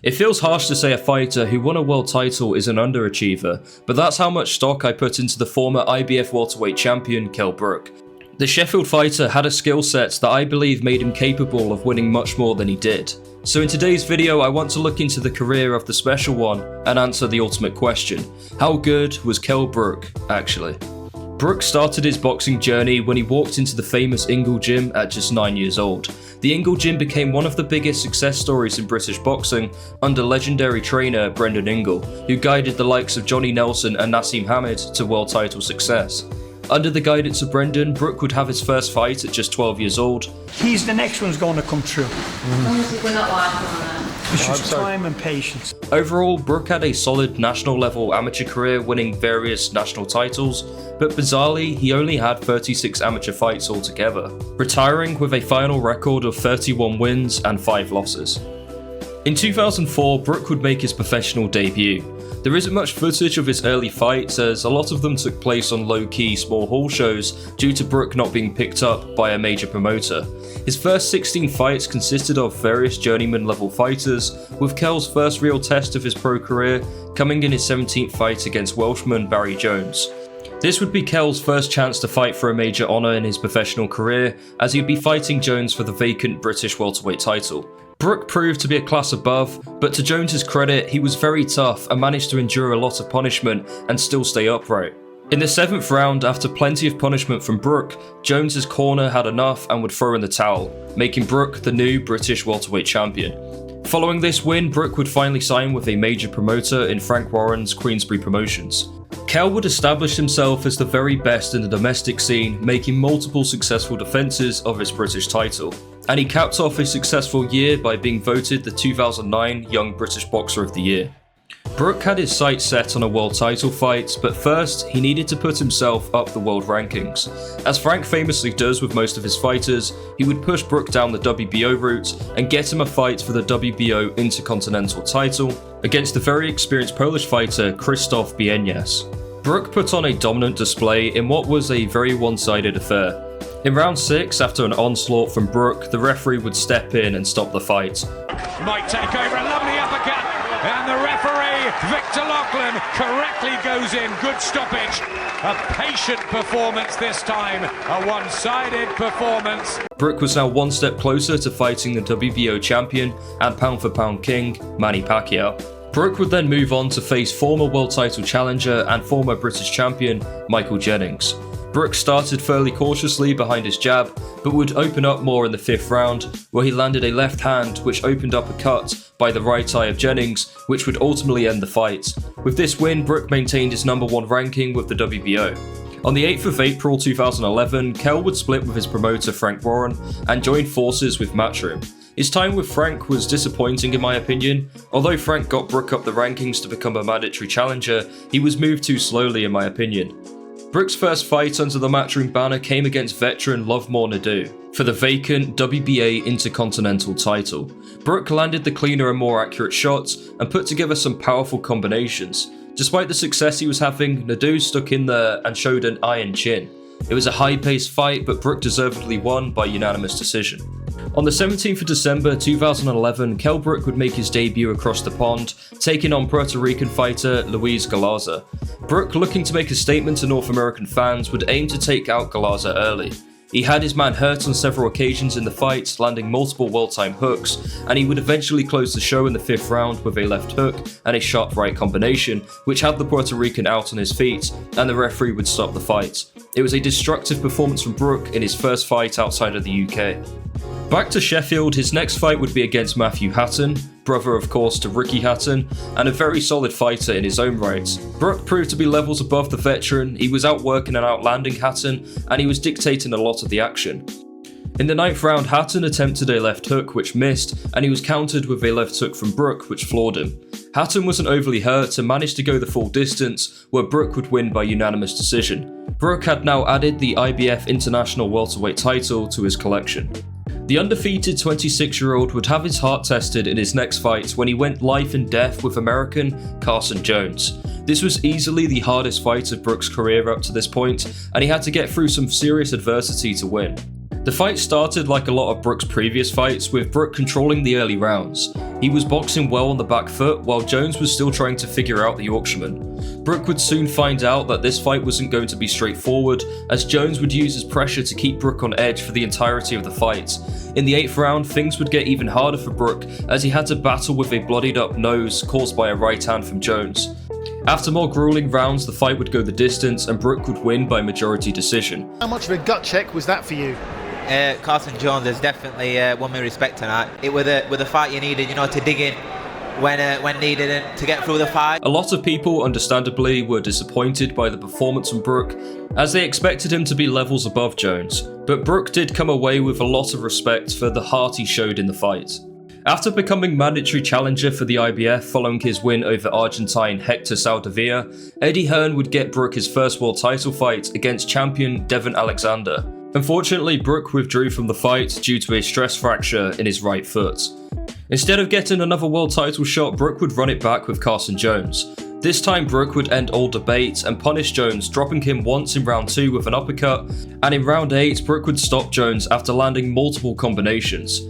It feels harsh to say a fighter who won a world title is an underachiever, but that's how much stock I put into the former IBF welterweight champion Kell Brook. The Sheffield fighter had a skill set that I believe made him capable of winning much more than he did. So in today's video I want to look into the career of the special one and answer the ultimate question: how good was Kell Brook actually? Brook started his boxing journey when he walked into the famous Ingle Gym at just 9 years old. The Ingle Gym became one of the biggest success stories in British boxing under legendary trainer Brendan Ingle, who guided the likes of Johnny Nelson and Nassim Hamed to world title success. Under the guidance of Brendan, Brook would have his first fight at just 12 years old. He's the next one's going to come true. As long as we're not laughing on that. It's just time and patience. Overall, Brook had a solid national level amateur career, winning various national titles, but bizarrely, he only had 36 amateur fights altogether, retiring with a final record of 31 wins and 5 losses. In 2004, Brook would make his professional debut. There isn't much footage of his early fights, as a lot of them took place on low-key small hall shows due to Brook not being picked up by a major promoter. His first 16 fights consisted of various journeyman level fighters, with Kell's first real test of his pro career coming in his 17th fight against Welshman Barry Jones. This would be Kell's first chance to fight for a major honour in his professional career, as he'd be fighting Jones for the vacant British welterweight title. Brook proved to be a class above, but to Jones's credit, he was very tough and managed to endure a lot of punishment and still stay upright. In the 7th round, after plenty of punishment from Brook, Jones's corner had enough and would throw in the towel, making Brook the new British welterweight champion. Following this win, Brook would finally sign with a major promoter in Frank Warren's Queensberry Promotions. Kell would establish himself as the very best in the domestic scene, making multiple successful defences of his British title. And he capped off a successful year by being voted the 2009 Young British Boxer of the Year. Brook had his sights set on a world title fight, but first he needed to put himself up the world rankings. As Frank famously does with most of his fighters, he would push Brook down the WBO route and get him a fight for the WBO Intercontinental title against the very experienced Polish fighter Krzysztof Bienias. Brook put on a dominant display in what was a very one-sided affair. In round 6, after an onslaught from Brook, the referee would step in and stop the fight. Might take over, a lovely uppercut, and the referee, Victor Loughlin, correctly goes in. Good stoppage. A patient performance this time, a one-sided performance. Brook was now one step closer to fighting the WBO champion and pound-for-pound king, Manny Pacquiao. Brook would then move on to face former world title challenger and former British champion, Michael Jennings. Brook started fairly cautiously behind his jab, but would open up more in the 5th round, where he landed a left hand which opened up a cut by the right eye of Jennings, which would ultimately end the fight. With this win, Brook maintained his #1 ranking with the WBO. On the 8th of April 2011, Kell would split with his promoter Frank Warren and join forces with Matchroom. His time with Frank was disappointing in my opinion. Although Frank got Brook up the rankings to become a mandatory challenger, he was moved too slowly in my opinion. Brook's first fight under the Matchroom banner came against veteran Lovemore Nadeau for the vacant WBA Intercontinental title. Brook landed the cleaner and more accurate shots and put together some powerful combinations. Despite the success he was having, Nadeau stuck in there and showed an iron chin. It was a high-paced fight, but Brook deservedly won by unanimous decision. On the 17th of December 2011, Kell Brook would make his debut across the pond, taking on Puerto Rican fighter Luis Galarza. Brook, looking to make a statement to North American fans, would aim to take out Galarza early. He had his man hurt on several occasions in the fight, landing multiple well-timed hooks, and he would eventually close the show in the 5th round with a left hook and a sharp right combination, which had the Puerto Rican out on his feet, and the referee would stop the fight. It was a destructive performance from Brook in his first fight outside of the UK. Back to Sheffield, his next fight would be against Matthew Hatton, brother of course to Ricky Hatton, and a very solid fighter in his own right. Brook proved to be levels above the veteran. He was outworking and outlanding Hatton, and he was dictating a lot of the action. In the 9th round, Hatton attempted a left hook which missed, and he was countered with a left hook from Brook which floored him. Hatton wasn't overly hurt and managed to go the full distance, where Brook would win by unanimous decision. Brook had now added the IBF International Welterweight title to his collection. The undefeated 26-year-old would have his heart tested in his next fight when he went life and death with American Carson Jones. This was easily the hardest fight of Brook's career up to this point, and he had to get through some serious adversity to win. The fight started like a lot of Brook's previous fights, with Brook controlling the early rounds. He was boxing well on the back foot, while Jones was still trying to figure out the Yorkshireman. Brook would soon find out that this fight wasn't going to be straightforward, as Jones would use his pressure to keep Brook on edge for the entirety of the fight. In the 8th round, things would get even harder for Brook, as he had to battle with a bloodied up nose caused by a right hand from Jones. After more grueling rounds, the fight would go the distance and Brook would win by majority decision. How much of a gut check was that for you? Carson Jones has definitely won me respect tonight. It was a fight you needed, to dig in when needed and to get through the fight. A lot of people, understandably, were disappointed by the performance from Brook, as they expected him to be levels above Jones. But Brook did come away with a lot of respect for the heart he showed in the fight. After becoming mandatory challenger for the IBF following his win over Argentine Hector Saldivia, Eddie Hearn would get Brook his first world title fight against champion Devon Alexander. Unfortunately, Brook withdrew from the fight due to a stress fracture in his right foot. Instead of getting another world title shot, Brook would run it back with Carson Jones. This time Brook would end all debate and punish Jones, dropping him once in round 2 with an uppercut, and in round 8 Brook would stop Jones after landing multiple combinations.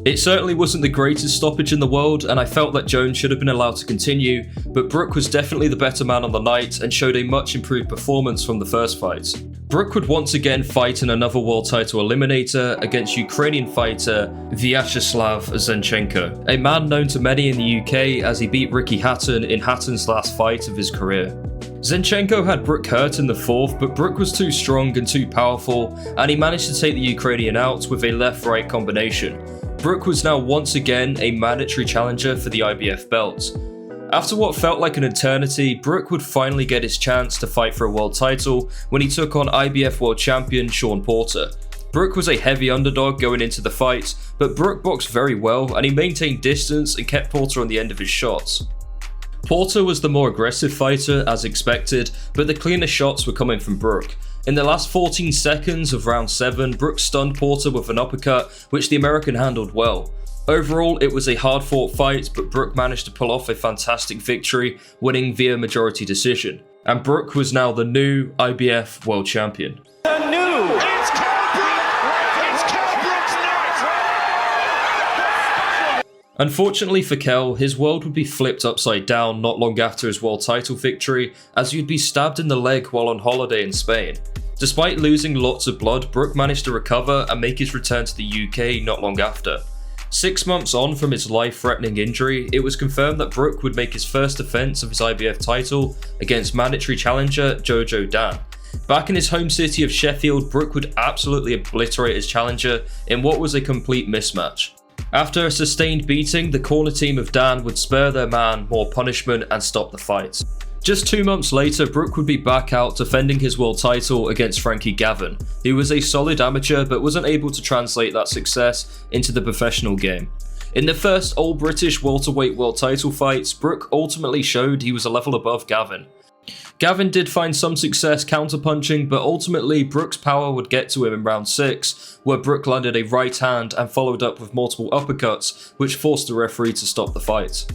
It certainly wasn't the greatest stoppage in the world, and I felt that Jones should have been allowed to continue, but Brook was definitely the better man on the night and showed a much improved performance from the first fight. Brook would once again fight in another world title eliminator against Ukrainian fighter Vyacheslav Zinchenko, a man known to many in the UK as he beat Ricky Hatton in Hatton's last fight of his career. Zinchenko had Brook hurt in the 4th, but Brook was too strong and too powerful, and he managed to take the Ukrainian out with a left-right combination. Brook was now once again a mandatory challenger for the IBF belt. After what felt like an eternity, Brook would finally get his chance to fight for a world title when he took on IBF world champion Shawn Porter. Brook was a heavy underdog going into the fight, but Brook boxed very well and he maintained distance and kept Porter on the end of his shots. Porter was the more aggressive fighter as expected, but the cleaner shots were coming from Brook. In the last 14 seconds of round 7, Brook stunned Porter with an uppercut, which the American handled well. Overall, it was a hard-fought fight, but Brook managed to pull off a fantastic victory, winning via majority decision. And Brook was now the new IBF world champion. It's Kell Brook! It's Kell Brook's night! Unfortunately for Kell, his world would be flipped upside down not long after his world title victory, as he'd be stabbed in the leg while on holiday in Spain. Despite losing lots of blood, Brook managed to recover and make his return to the UK not long after. 6 months on from his life-threatening injury, it was confirmed that Brook would make his first defence of his IBF title against mandatory challenger Jojo Dan. Back in his home city of Sheffield, Brook would absolutely obliterate his challenger in what was a complete mismatch. After a sustained beating, the corner team of Dan would spare their man more punishment and stop the fight. Just 2 months later, Brook would be back out defending his world title against Frankie Gavin, who was a solid amateur but wasn't able to translate that success into the professional game. In the first all-British welterweight world title fights, Brook ultimately showed he was a level above Gavin. Gavin did find some success counterpunching, but ultimately Brook's power would get to him in round 6, where Brook landed a right hand and followed up with multiple uppercuts, which forced the referee to stop the fight.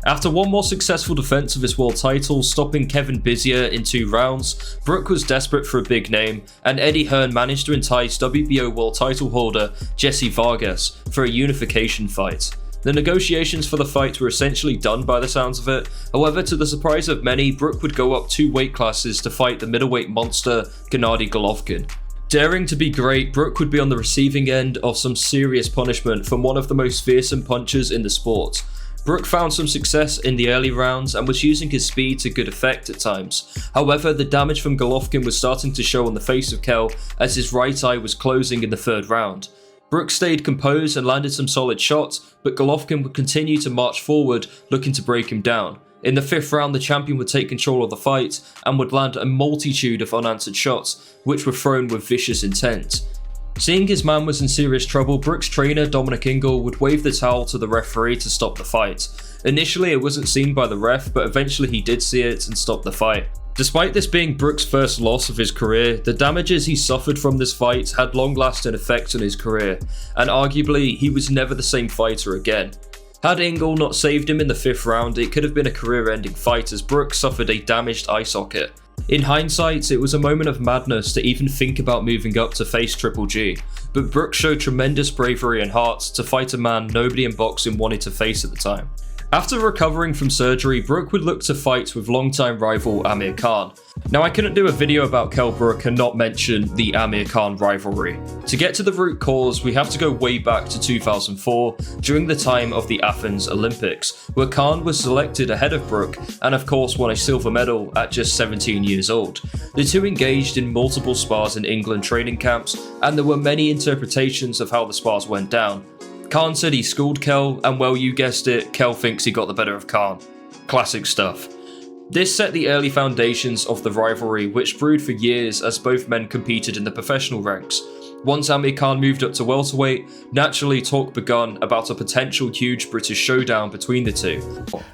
After one more successful defense of his world title, stopping Kevin Bizier in 2 rounds, Brook was desperate for a big name, and Eddie Hearn managed to entice WBO world title holder Jesse Vargas for a unification fight. The negotiations for the fight were essentially done by the sounds of it. However, to the surprise of many, Brook would go up 2 weight classes to fight the middleweight monster Gennady Golovkin. Daring to be great, Brook would be on the receiving end of some serious punishment from one of the most fearsome punchers in the sport. Brook found some success in the early rounds and was using his speed to good effect at times. However, the damage from Golovkin was starting to show on the face of Kell as his right eye was closing in the 3rd round. Brook stayed composed and landed some solid shots, but Golovkin would continue to march forward, looking to break him down. In the 5th round, the champion would take control of the fight and would land a multitude of unanswered shots, which were thrown with vicious intent. Seeing his man was in serious trouble, Brook's trainer Dominic Ingle would wave the towel to the referee to stop the fight. Initially it wasn't seen by the ref, but eventually he did see it and stopped the fight. Despite this being Brook's first loss of his career, the damages he suffered from this fight had long-lasting effects on his career, and arguably he was never the same fighter again. Had Ingle not saved him in the 5th round, it could have been a career-ending fight as Brook suffered a damaged eye socket. In hindsight, it was a moment of madness to even think about moving up to face Triple G. but Brook showed tremendous bravery and heart to fight a man nobody in boxing wanted to face at the time. After recovering from surgery, Brook would look to fight with longtime rival Amir Khan. Now, I couldn't do a video about Kell Brook and not mention the Amir Khan rivalry. To get to the root cause, we have to go way back to 2004, during the time of the Athens Olympics, where Khan was selected ahead of Brook and of course won a silver medal at just 17 years old. The two engaged in multiple spars in England training camps, and there were many interpretations of how the spars went down. Khan said he schooled Kell, and well, you guessed it, Kell thinks he got the better of Khan. Classic stuff. This set the early foundations of the rivalry, which brewed for years as both men competed in the professional ranks. Once Amir Khan moved up to welterweight, naturally talk begun about a potential huge British showdown between the two.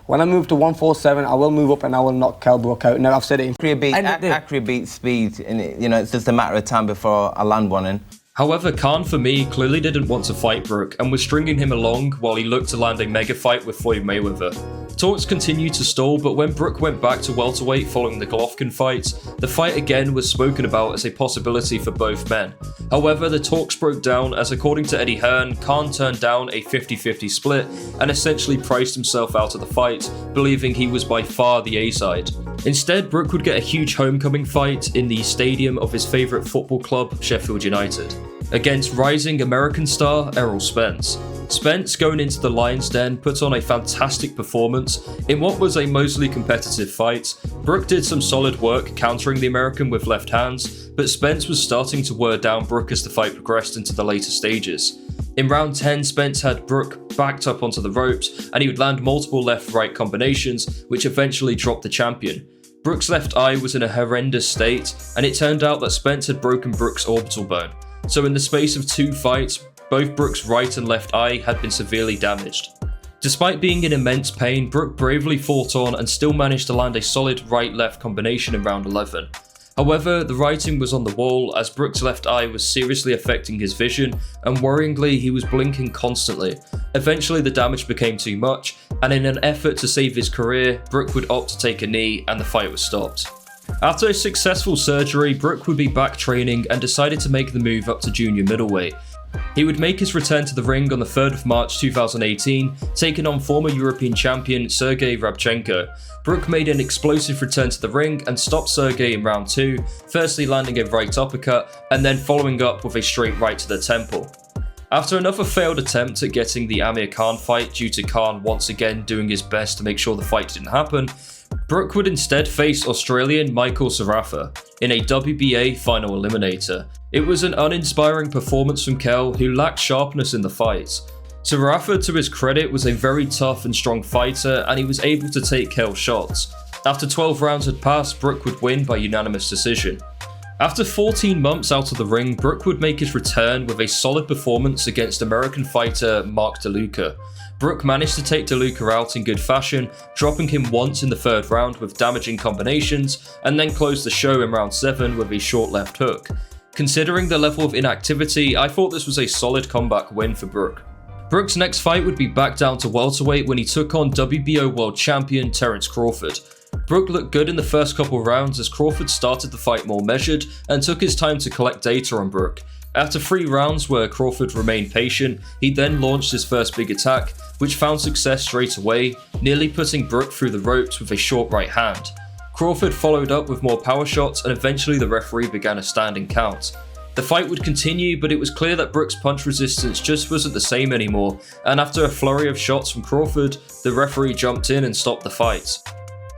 When I move to 147, I will move up and I will knock Kell Brook out. No, I've said it. Accuracy beats speed, and it's just a matter of time before I land one in. However, Khan, for me, clearly didn't want to fight Brook and was stringing him along while he looked to land a mega fight with Floyd Mayweather. Talks continued to stall, but when Brook went back to welterweight following the Golovkin fight, the fight again was spoken about as a possibility for both men. However, the talks broke down as, according to Eddie Hearn, Khan turned down a 50-50 split and essentially priced himself out of the fight, believing he was by far the A-side. Instead, Brook would get a huge homecoming fight in the stadium of his favourite football club, Sheffield United, against rising American star Errol Spence. Spence, going into the Lion's Den, put on a fantastic performance in what was a mostly competitive fight. Brook did some solid work countering the American with left hands, but Spence was starting to wear down Brook as the fight progressed into the later stages. In round 10, Spence had Brook backed up onto the ropes, and he would land multiple left-right combinations, which eventually dropped the champion. Brook's left eye was in a horrendous state, and it turned out that Spence had broken Brook's orbital bone. So in the space of 2 fights, both Brook's right and left eye had been severely damaged. Despite being in immense pain, Brook bravely fought on and still managed to land a solid right-left combination in round 11. However, the writing was on the wall as Brook's left eye was seriously affecting his vision, and worryingly, he was blinking constantly. Eventually, the damage became too much, and in an effort to save his career, Brook would opt to take a knee and the fight was stopped. After a successful surgery, Brook would be back training and decided to make the move up to junior middleweight. He would make his return to the ring on the 3rd of March 2018, taking on former European champion Sergey Rabchenko. Brook made an explosive return to the ring and stopped Sergey in round 2, firstly landing a right uppercut and then following up with a straight right to the temple. After another failed attempt at getting the Amir Khan fight due to Khan once again doing his best to make sure the fight didn't happen, Brook would instead face Australian Michael Sarafa in a WBA final eliminator. It was an uninspiring performance from Kell, who lacked sharpness in the fight. Sarafa, to his credit, was a very tough and strong fighter, and he was able to take Kell's shots. After 12 rounds had passed, Brook would win by unanimous decision. After 14 months out of the ring, Brook would make his return with a solid performance against American fighter Mark DeLuca. Brook managed to take DeLuca out in good fashion, dropping him once in the 3rd round with damaging combinations, and then closed the show in round 7 with a short left hook. Considering the level of inactivity, I thought this was a solid comeback win for Brook. Brook's next fight would be back down to welterweight when he took on WBO world champion Terence Crawford. Brook looked good in the first couple rounds as Crawford started the fight more measured and took his time to collect data on Brook. After 3 rounds where Crawford remained patient, he then launched his first big attack, which found success straight away, nearly putting Brook through the ropes with a short right hand. Crawford followed up with more power shots and eventually the referee began a standing count. The fight would continue, but it was clear that Brook's punch resistance just wasn't the same anymore, and after a flurry of shots from Crawford, the referee jumped in and stopped the fight.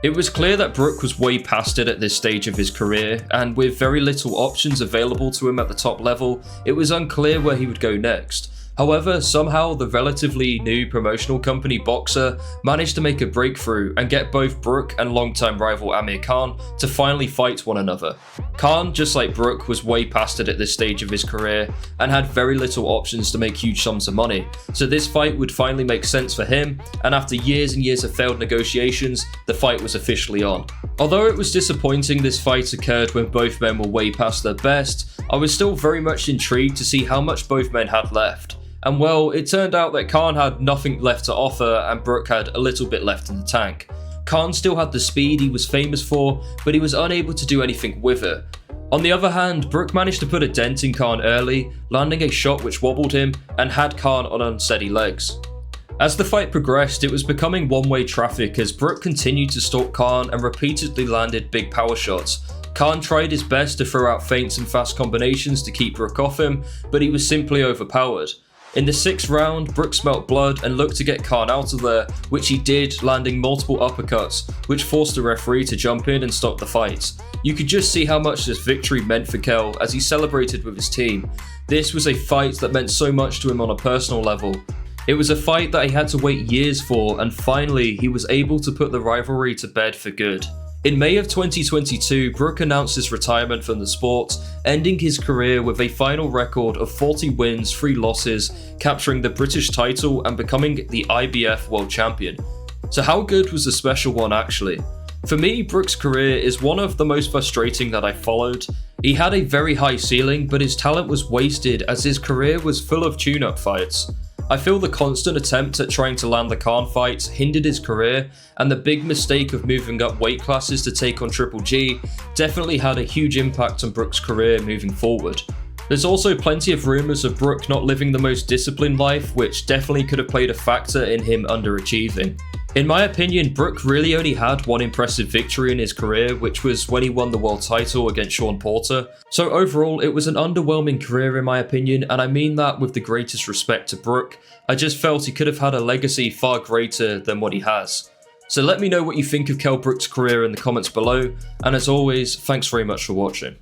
It was clear that Brook was way past it at this stage of his career, and with very little options available to him at the top level, it was unclear where he would go next. However, somehow the relatively new promotional company Boxer managed to make a breakthrough and get both Brook and longtime rival Amir Khan to finally fight one another. Khan, just like Brook, was way past it at this stage of his career and had very little options to make huge sums of money, so this fight would finally make sense for him, and after years and years of failed negotiations, the fight was officially on. Although it was disappointing this fight occurred when both men were way past their best, I was still very much intrigued to see how much both men had left. And well, it turned out that Khan had nothing left to offer and Brook had a little bit left in the tank. Khan still had the speed he was famous for, but he was unable to do anything with it. On the other hand, Brook managed to put a dent in Khan early, landing a shot which wobbled him and had Khan on unsteady legs. As the fight progressed, it was becoming one-way traffic as Brook continued to stalk Khan and repeatedly landed big power shots. Khan tried his best to throw out feints and fast combinations to keep Brook off him, but he was simply overpowered. In the 6th round, Brook smelt blood and looked to get Khan out of there, which he did, landing multiple uppercuts, which forced the referee to jump in and stop the fight. You could just see how much this victory meant for Kell as he celebrated with his team. This was a fight that meant so much to him on a personal level. It was a fight that he had to wait years for, and finally he was able to put the rivalry to bed for good. In May of 2022, Brook announced his retirement from the sport, ending his career with a final record of 40 wins, 3 losses, capturing the British title and becoming the IBF World Champion. So how good was the special one actually? For me, Brook's career is one of the most frustrating that I followed. He had a very high ceiling, but his talent was wasted as his career was full of tune-up fights. I feel the constant attempt at trying to land the Khan fights hindered his career, and the big mistake of moving up weight classes to take on Triple G definitely had a huge impact on Brook's career moving forward. There's also plenty of rumours of Brook not living the most disciplined life, which definitely could have played a factor in him underachieving. In my opinion, Brook really only had one impressive victory in his career, which was when he won the world title against Sean Porter. So overall, it was an underwhelming career in my opinion, and I mean that with the greatest respect to Brook. I just felt he could have had a legacy far greater than what he has. So let me know what you think of Kell Brook's career in the comments below, and as always, thanks very much for watching.